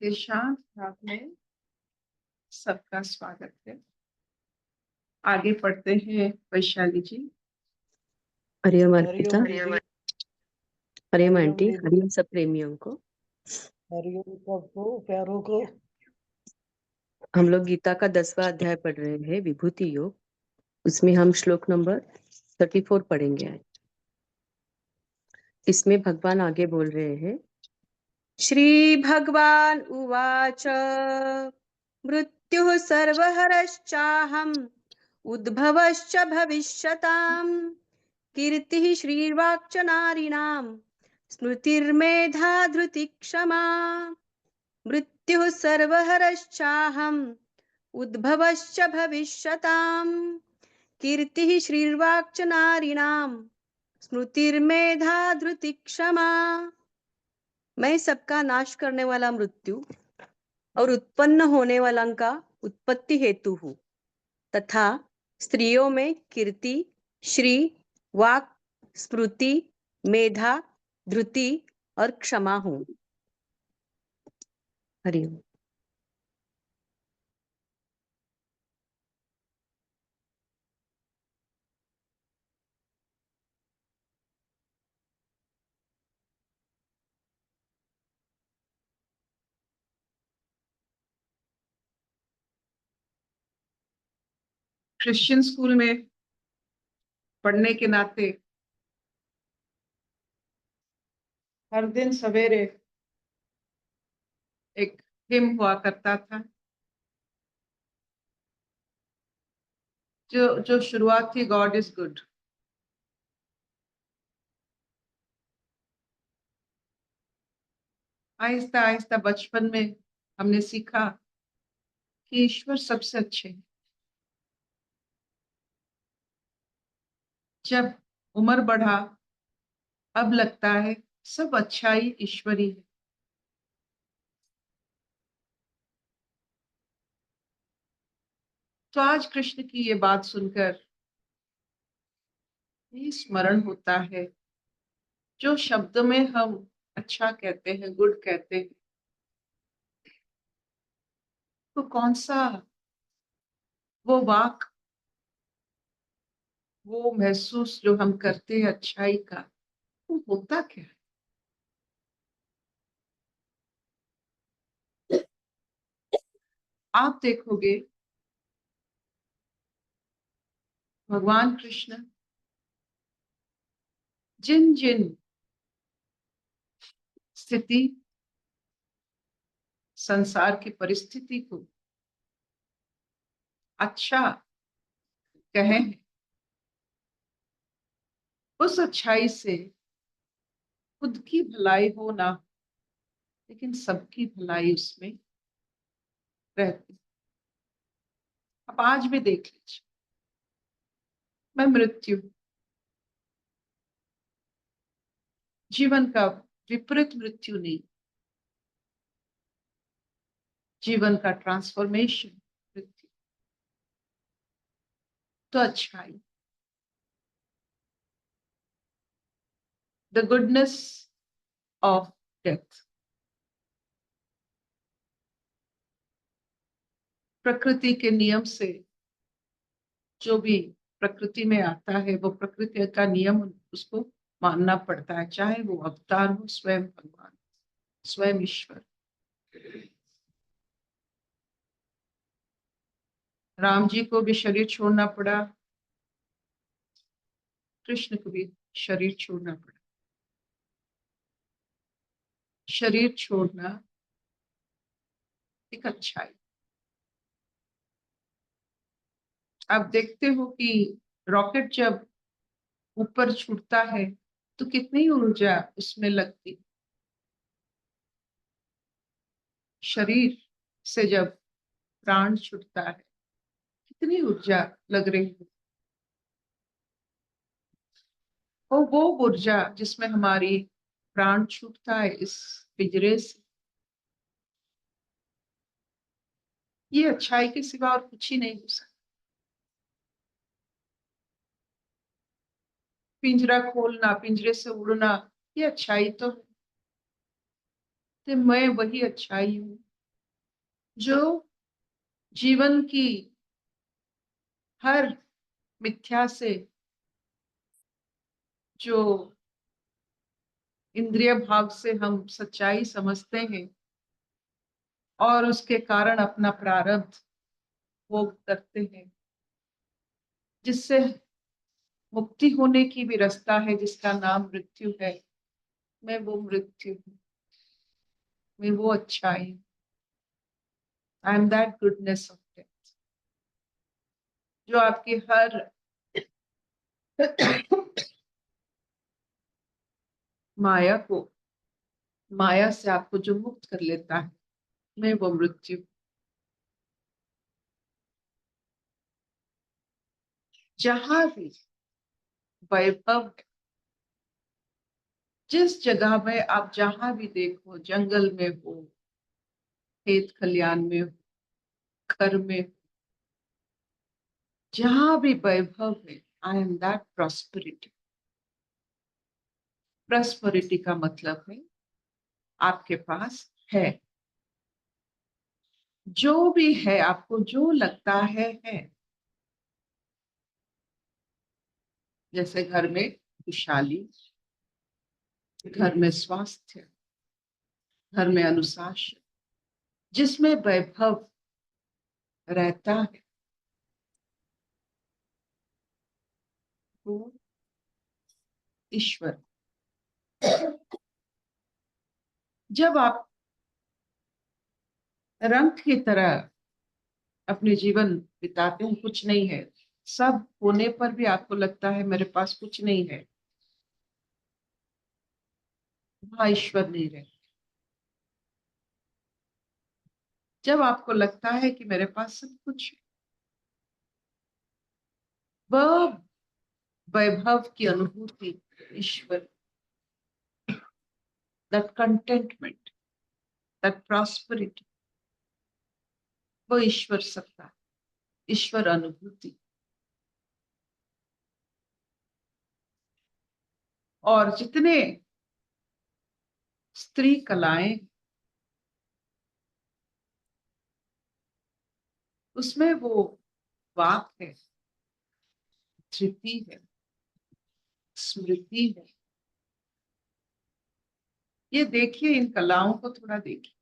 के शांत भाव में सबका स्वागत है। आगे पढ़ते हैं वैशाली जी। हरिओम अर्पिता, हरिओम आंटी, हरिओम सब प्रेमियों को, हरिओम सबको प्यारों को। हम लोग गीता का 10वां अध्याय पढ़ रहे हैं, विभूति योग। उसमें हम श्लोक नंबर 34 पढ़ेंगे आज। इसमें भगवान आगे बोल रहे हैं, श्री भगवान उवाच मृत्युः सर्वहरश्चाहम् उद्भवश्च भविष्यताम् कीर्तिः श्रीर्वाक्च नारीणाम् स्मृतिर्मेधा धृतिः क्षमा। मृत्युः सर्वहरश्चाहम् उद्भवश्च भविष्यताम् कीर्तिः श्रीर्वाक्च नारीणाम् स्मृतिर्मेधा धृतिः क्षमा। मैं सबका नाश करने वाला मृत्यु और उत्पन्न होने वाला का उत्पत्ति हेतु हूँ तथा स्त्रियों में कीर्ति, श्री, वाक, स्मृति, मेधा, धृति और क्षमा हूँ। हरिओम। क्रिश्चियन स्कूल में पढ़ने के नाते हर दिन सवेरे एक हिम हुआ करता था। जो शुरुआत थी, God is good. Aahista Aahista बचपन में हमने सीखा कि ईश्वर सबसे अच्छे हैं। जब उम्र बढ़ा, अब लगता है सब अच्छाई ईश्वरी है। तो आज कृष्ण की ये बात सुनकर ये स्मरण होता है, जो शब्द में हम अच्छा कहते हैं, गुड कहते हैं, तो कौन सा वो वाक, वो महसूस जो हम करते हैं अच्छाई का, वो होता क्या है? आप देखोगे भगवान कृष्ण जिन जिन स्थिति, संसार की परिस्थिति को अच्छा कहे, उस अच्छाई से खुद की भलाई हो ना, लेकिन सबकी भलाई उसमें रहती। अब आज भी देख लीजिए, मैं मृत्यु, जीवन का विपरीत मृत्यु नहीं, जीवन का ट्रांसफॉर्मेशन मृत्यु, तो अच्छाई, द गुडनेस ऑफ डेथ। प्रकृति के नियम से जो भी प्रकृति में आता है, वो प्रकृति का नियम उसको मानना पड़ता है, चाहे वो अवतार हो, स्वयं भगवान, स्वयं ईश्वर। राम जी को भी शरीर छोड़ना पड़ा, कृष्ण को भी शरीर छोड़ना पड़ा। शरीर छोड़ना एक अच्छाई। आप देखते हो कि रॉकेट जब ऊपर छूटता है तो कितनी ऊर्जा उसमें लगती। शरीर से जब प्राण छूटता है कितनी ऊर्जा लग रही है। और वो ऊर्जा जिसमें हमारी प्राण छूटता है इस पिंजरे से, ये अच्छाई के सिवा और कुछ ही नहीं हो सकता। पिंजरा खोलना, पिंजरे से उड़ना, ये अच्छाई तो है। तो मैं वही अच्छाई हूँ जो जीवन की हर मिथ्या से, जो इंद्रिय भाव से हम सच्चाई समझते हैं और उसके कारण अपना प्रारब्ध भोग करते हैं, जिससे मुक्ति होने की भी रास्ता है, जिसका नाम मृत्यु है। मैं वो मृत्यु हूँ, मैं वो अच्छाई हूँ। I am that goodness of death, जो आपकी हर माया से आपको जो मुक्त कर लेता है, मैं वो मृत्यु। जहां भी वैभव है, जिस जगह में आप जहां भी देखो, जंगल में हो, खेत खलियान में हो, घर में हो, जहां भी वैभव है, I am that prosperity. Prosperity का मतलब है आपके पास है, जो भी है, आपको जो लगता है। जैसे घर में खुशहाली, घर में स्वास्थ्य, घर में अनुशासन, जिसमें वैभव रहता है, वो ईश्वर। जब आप रंग की तरह अपने जीवन बिताते हैं, कुछ नहीं है, सब होने पर भी आपको लगता है मेरे पास कुछ नहीं है, वहां ईश्वर नहीं रहे। जब आपको लगता है कि मेरे पास सब कुछ है, वह वैभव की अनुभूति ईश्वर, दैट कंटेंटमेंट, दैट प्रॉस्पेरिटी, वो ईश्वर सत्ता, ईश्वर अनुभूति। और जितने स्त्री कलाएं, उसमें वो वाक है, धृति है, स्मृति है। ये देखिए, इन कलाओं को थोड़ा देखिए।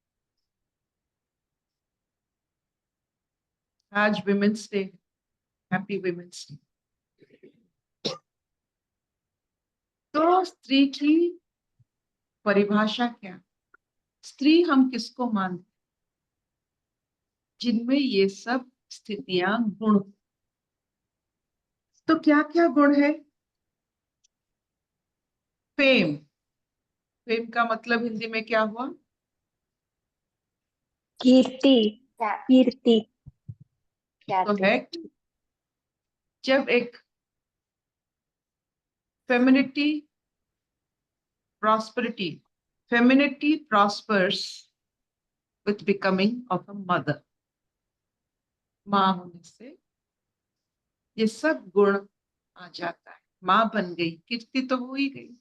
आज women's day, happy women's day. तो स्त्री की परिभाषा क्या? स्त्री हम किसको मानते? जिनमें ये सब स्थितियां, गुण। तो क्या क्या गुण है? फेम। फेम का मतलब हिंदी में क्या हुआ? कीर्ति, कीर्ति, तो ख्याति। है कि जब एक femininity prosperity, femininity prospers with becoming of a mother, माँ होने से ये सब गुण आ जाता है। माँ बन गई, कीर्ति तो हो ही गई।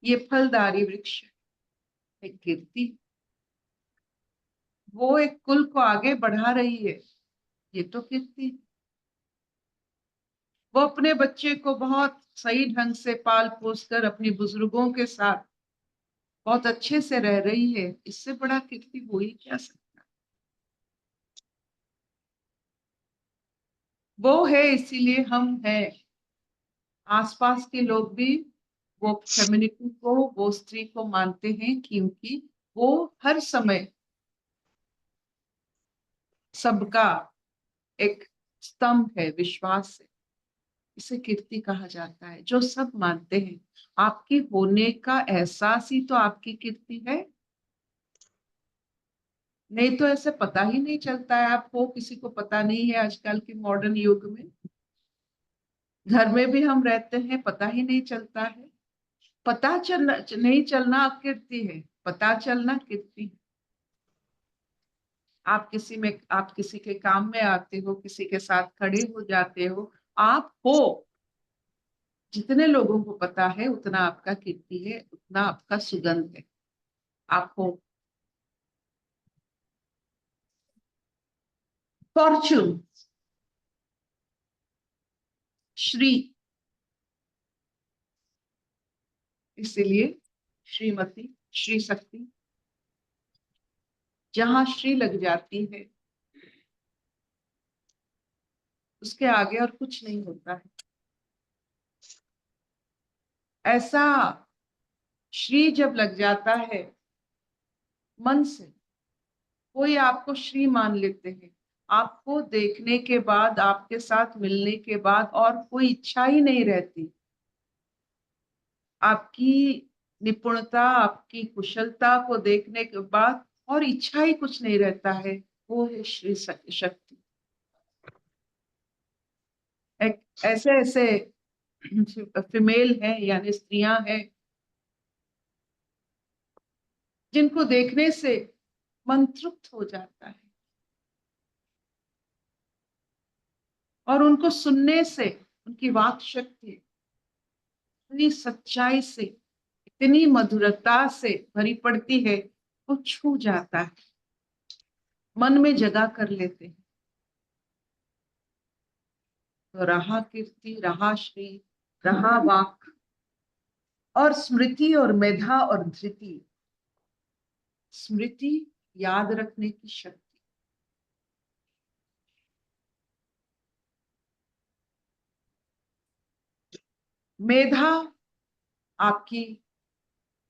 ये फलदारी वृक्ष एक कीर्ति, वो एक कुल को आगे बढ़ा रही है, ये तो कीर्ति। वो अपने बच्चे को बहुत सही ढंग से पाल पोस कर अपनी बुजुर्गों के साथ बहुत अच्छे से रह रही है, इससे बड़ा कीर्ति हो ही क्या सकता। वो है, इसीलिए हम हैं। आसपास के लोग भी वो फेमिनिटी को, वो स्त्री को मानते हैं, क्योंकि वो हर समय सबका एक स्तंभ है, विश्वास है। इसे कीर्ति कहा जाता है, जो सब मानते हैं। आपकी होने का एहसास ही तो आपकी कीर्ति है। नहीं तो ऐसे पता ही नहीं चलता है। आपको किसी को पता नहीं है आजकल के मॉडर्न युग में। घर में भी हम रहते हैं, पता ही नहीं चलता है। पता चलना नहीं चलना कीर्ति है, पता चलना कीर्ति है। आप किसी के काम में आते हो, किसी के साथ खड़े हो जाते हो, आप हो। जितने लोगों को पता है उतना आपका कीर्ति है, उतना आपका सुगंध है। आंखों, फॉर्चून, श्री, इसीलिए श्रीमती, श्री शक्ति। जहां श्री लग जाती है उसके आगे और कुछ नहीं होता है। ऐसा श्री जब लग जाता है मन से, कोई आपको श्री मान लेते हैं, आपको देखने के बाद, आपके साथ मिलने के बाद और कोई इच्छा ही नहीं रहती। आपकी निपुणता, आपकी कुशलता को देखने के बाद और इच्छा ही कुछ नहीं रहता है। वो है श्री शक्ति। ऐसे ऐसे फीमेल हैं यानी स्त्रियां हैं जिनको देखने से मन तृप्त हो जाता है, और उनको सुनने से उनकी वाक शक्ति इतनी सच्चाई से, इतनी मधुरता से भरी पड़ती है, वो छू जाता है, मन में जगह कर लेते हैं। तो रहा कीर्ति, रहा श्री, रहा वाक, और स्मृति और मेधा और धृति। स्मृति याद रखने की शक्ति, मेधा आपकी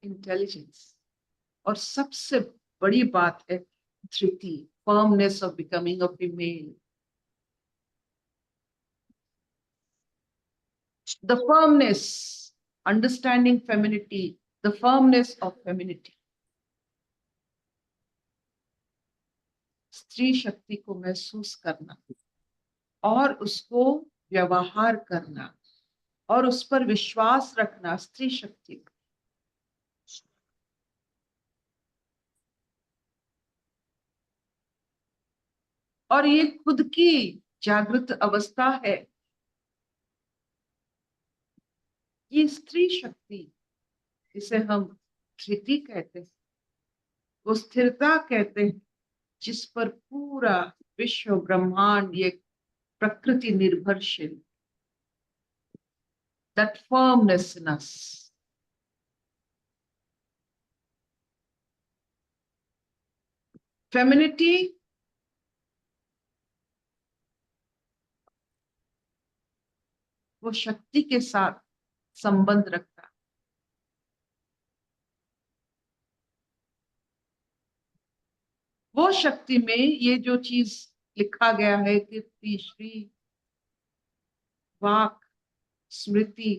इंटेलिजेंस, और सबसे बड़ी बात है धृति, firmness of becoming a female. The firmness, understanding femininity, the firmness of femininity. स्त्री शक्ति को महसूस करना और उसको व्यवहार करना और उस पर विश्वास रखना, स्त्री शक्ति। और ये खुद की जागृत अवस्था है। ये स्त्री शक्ति, जिसे हम धृति कहते हैं, वो स्थिरता कहते हैं, जिस पर पूरा विश्व ब्रह्मांड, ये प्रकृति निर्भरशील। That firmness in us. Femininity वो शक्ति के साथ संबंध रखता है। वो शक्ति में ये जो चीज लिखा गया है, कीर्ति, श्री, वाक, स्मृति,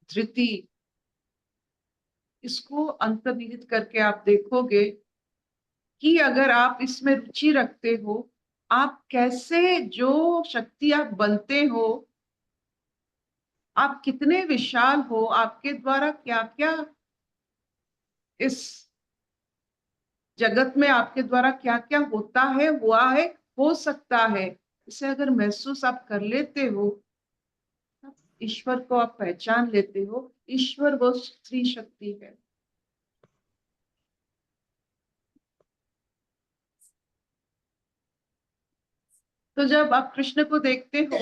धृति, इसको अंतर्निहित करके आप देखोगे कि अगर आप इसमें रुचि रखते हो, आप कैसे जो शक्ति आप बनते हो, आप कितने विशाल हो, आपके द्वारा क्या क्या इस जगत में आपके द्वारा क्या क्या होता है, हुआ है, हो सकता है, इसे अगर महसूस आप कर लेते हो, ईश्वर को आप पहचान लेते हो। ईश्वर वो स्त्री शक्ति है। तो जब आप कृष्ण को देखते हो,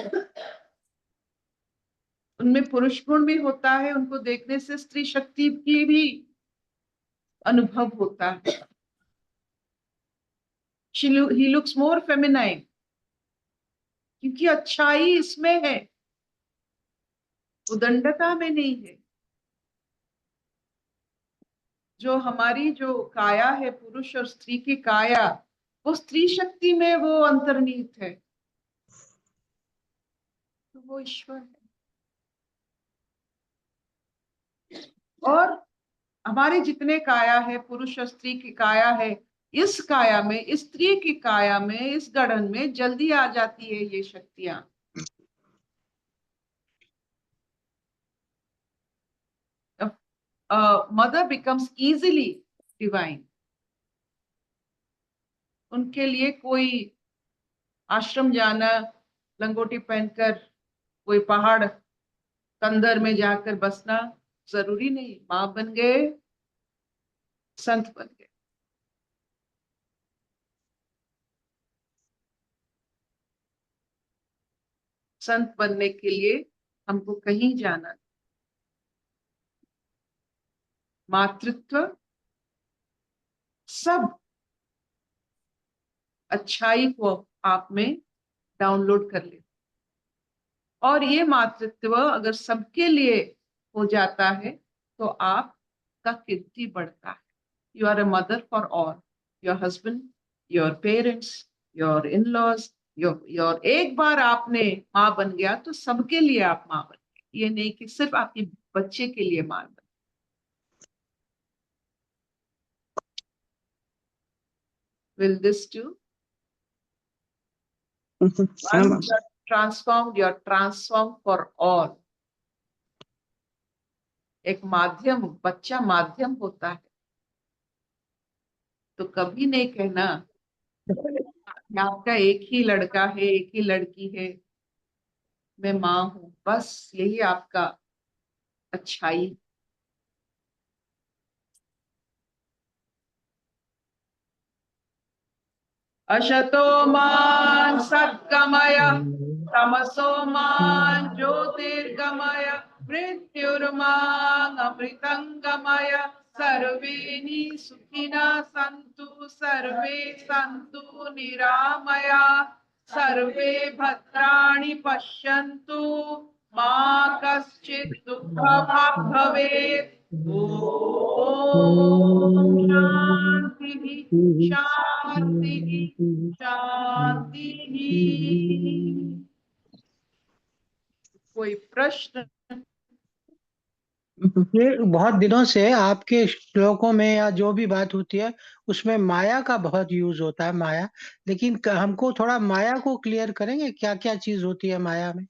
उनमें पुरुष गुण भी होता है, उनको देखने से स्त्री शक्ति की भी अनुभव होता है। He looks more feminine, क्योंकि अच्छाई इसमें है, उदंडता में नहीं है। जो हमारी जो काया है, पुरुष और स्त्री की काया, वो स्त्री शक्ति में वो अंतर्निहित है, तो वो ईश्वर है। और हमारे जितने काया है, पुरुष और स्त्री की काया है, इस काया में, इस स्त्री की काया में, इस गढ़न में जल्दी आ जाती है ये शक्तियां। Mother becomes easily divine. उनके लिए कोई आश्रम जाना, लंगोटी पहनकर कोई पहाड़ कंदर में जाकर बसना जरूरी नहीं। माँ बन गए, संत बन गए। संत बनने के लिए हमको कहीं जाना नहीं। मातृत्व सब अच्छाई को आप में डाउनलोड कर ले, और ये मातृत्व अगर सबके लिए हो जाता है तो आपका कीर्ति बढ़ता है। You are a mother for all, your husband, your parents, your in laws, your एक बार आपने माँ बन गया तो सबके लिए आप माँ बन गए। ये नहीं कि सिर्फ आपके बच्चे के लिए माँ बन। Will this do? Once you are transformed, you are transformed for all. एक माध्यम, बच्चा माध्यम होता है, तो कभी नहीं कहना कि आपका एक ही लड़का है, एक ही लड़की है, मैं माँ हूं, बस यही आपका अच्छाई। अशतो मान सद्गमय, तमसो मान ज्योतिर्गमय, मृत्युर्मां अमृतंगमय। सर्वे सुखिनः सन्तु, सर्वे सन्तु निरामया, सर्वे भद्राणि पश्यन्तु, मा कश्चित् दुःखभाग् भवेत्। ओम शांति शांति शांति। कोई प्रश्न? ये बहुत दिनों से आपके श्लोकों में या जो भी बात होती है उसमें माया का बहुत यूज होता है, माया। लेकिन हमको थोड़ा माया को क्लियर करेंगे, क्या क्या चीज होती है माया में?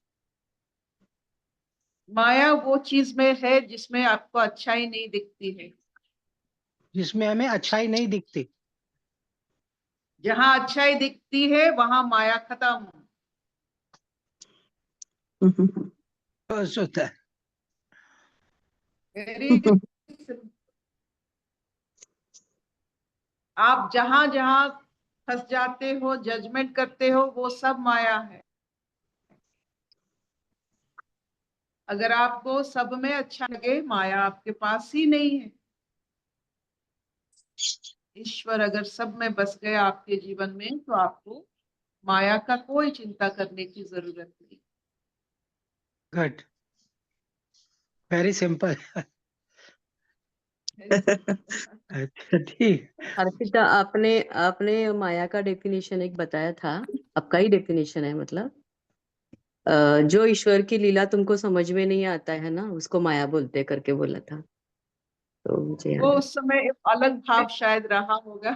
माया वो चीज में है जिसमें आपको अच्छाई नहीं दिखती है। जिसमें हमें अच्छाई नहीं दिखती। जहां अच्छाई दिखती है वहां माया खत्म। बस होता है। वेरी, आप जहां जहां फंस जाते हो, जजमेंट करते हो, वो सब माया है। अगर आपको सब में अच्छा लगे, माया आपके पास ही नहीं है। ईश्वर अगर सब में बस गए आपके जीवन में, तो आपको माया का कोई चिंता करने की जरूरत नहीं। Good, very simple. अच्छा, ठीक। अर्पिता, आपने आपने माया का डेफिनेशन एक बताया था, आपका ही डेफिनेशन है मतलब, जो ईश्वर की लीला तुमको समझ में नहीं आता है ना, उसको माया बोलते करके बोला था, तो मुझे वो याद है। उस समय अलग भाव शायद रहा होगा।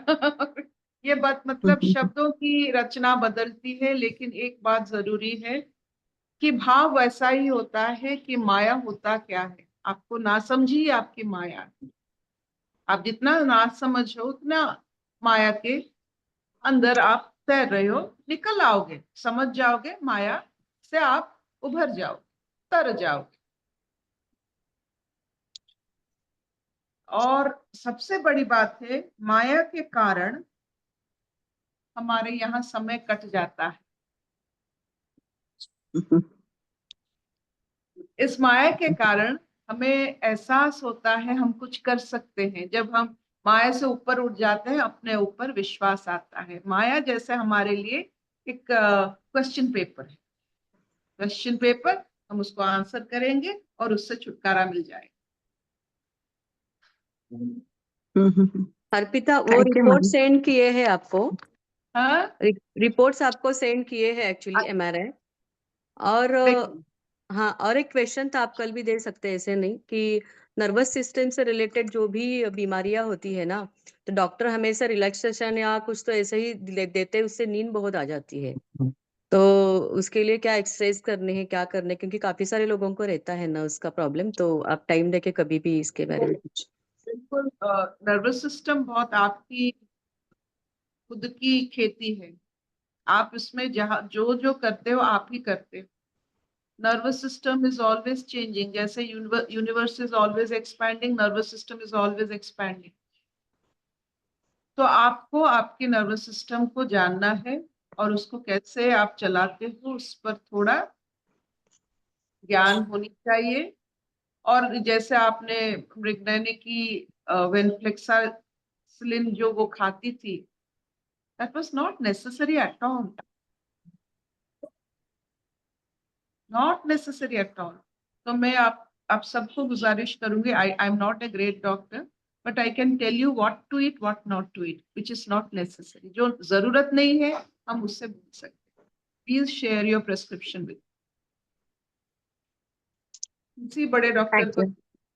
ये बात मतलब शब्दों की रचना बदलती है, लेकिन एक बात जरूरी है कि भाव वैसा ही होता है कि माया होता क्या है। आपको ना समझी आपकी माया है। आप जितना ना समझ हो उतना माया के अंदर आप तैर रहे हो, निकल आओगे, समझ जाओगे, माया से आप उभर जाओगे, तर जाओगे। और सबसे बड़ी बात है, माया के कारण हमारे यहाँ समय कट जाता है। इस माया के कारण हमें एहसास होता है हम कुछ कर सकते हैं। जब हम माया से ऊपर उठ जाते हैं, अपने ऊपर विश्वास आता है। माया जैसे हमारे लिए एक क्वेश्चन पेपर है। क्वेश्चन पेपर, हम उसको आंसर करेंगे और उससे छुटकारा मिल जाएगा। अर्पिता, वो thank you report ma'am. Send किए हैं आपको, हाँ, रिपोर्ट्स आपको सेंड किए हैं एक्चुअली, MRI। और देखिए, हाँ, और एक क्वेश्चन था, आप कल भी दे सकते हैं, ऐसे नहीं कि नर्वस सिस्टम से रिलेटेड जो भी बीमारियां होती है ना, तो डॉक्टर हमेशा रिलैक्सेशन या कुछ तो ऐसे ही देते हैं, उससे नींद बहुत आ जाती है। तो उसके लिए क्या एक्सरसाइज करने हैं, क्या करने, क्योंकि काफी सारे लोगों को रहता है ना उसका प्रॉब्लम, तो आप टाइम देके कभी भी इसके बारे में कुछ। बिल्कुल। नर्वस सिस्टम बहुत आपकी खुद की खेती है। आप इसमें जहाँ जो जो करते हो आप ही करते हो। Nervous system is always changing. जैसे universe is always expanding, nervous system is always expanding. तो आपको आपके नर्वस सिस्टम को जानना है और उसको कैसे आप चलाते हो उस पर थोड़ा ज्ञान होनी चाहिए। और जैसे आपने मृगनयनी की वेनफ्लेक्सासिलिन जो वो खाती थी, that was not necessary at all, not necessary at all. तो मैं आप सबको गुजारिश करूंगी, I am not a great doctor, but I can tell you what to eat what not to eat which is not necessary. जो जरूरत नहीं है हम उससे बोल सकते हैं। Please share your prescription with किसी बड़े डॉक्टर थैंक को यू।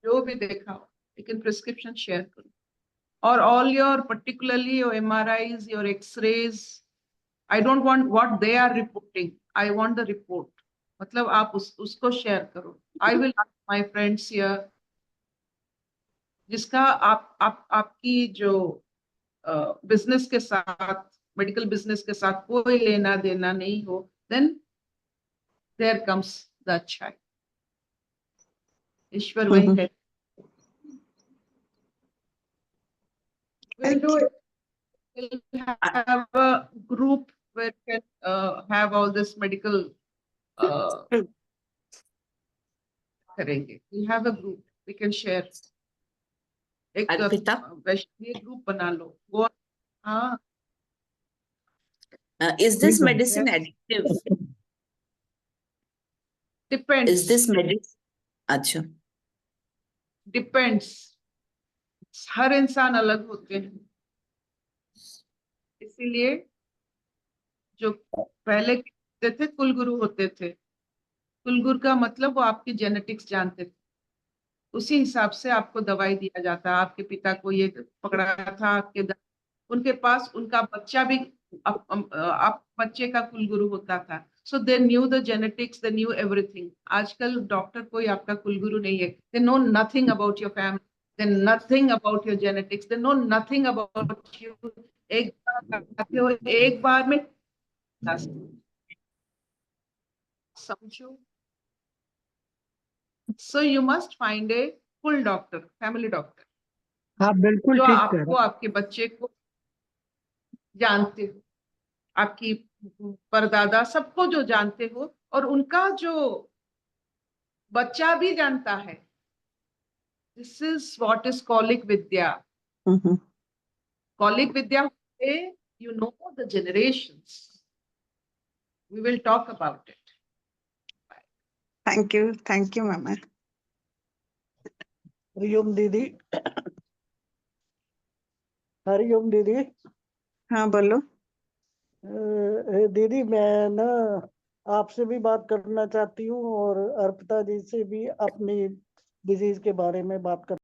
जो भी देखा हो, लेकिन प्रिस्क्रिप्शन शेयर करो। और all your particularly your MRIs, your X-rays, I don't want what they are reporting, I want the report। मतलब आप उसको शेयर करो। I will ask my friends here जिसका आपकी जो बिजनेस के साथ, मेडिकल बिजनेस के साथ कोई लेना देना नहीं हो, then there comes the अच्छा। ईश्वर वही है। We'll do it। We'll have a group where we can have all this medical करेंगे। We have a group, we can share। एक अर्पिता, वैष्णवी ग्रुप बना लो वो। हाँ, is this medicine addictive? Depends, Is this medicine? अच्छा, depends. हर इंसान अलग होते हैं, इसीलिए जो पहले के थे कुलगुरु होते थे। कुलगुरु का मतलब वो आपकी जेनेटिक्स जानते थे, उसी हिसाब से आपको दवाई दिया जाता। आपके पिता को ये पकड़ा था, आपके उनके पास उनका बच्चा भी आप बच्चे का कुलगुरु होता था। So they knew the genetics, they knew everything. आजकल डॉक्टर कोई आपका कुलगुरु नहीं है। They know nothing about your family, they nothing about your genetics, they know nothing about you. एक बार आते हो, एक बार में समझो। So you must find a full doctor, family doctor, आप बिल्कुल जो ठीक कह रहे आपको आपके बच्चे को जानते हो, आपकी परदादा सबको जो जानते हो, और उनका जो बच्चा भी जानता है। दिस इज व्हाट इज कौलिक विद्या। कौलिक विद्या से you know the generations. We will talk about it. Thank you ma'am. हरिओम दीदी। हरिओम दीदी। हाँ बोलो। दीदी मैं ना आपसे भी बात करना चाहती हूँ और अर्पिता जी से भी अपनी डिजीज के बारे में बात कर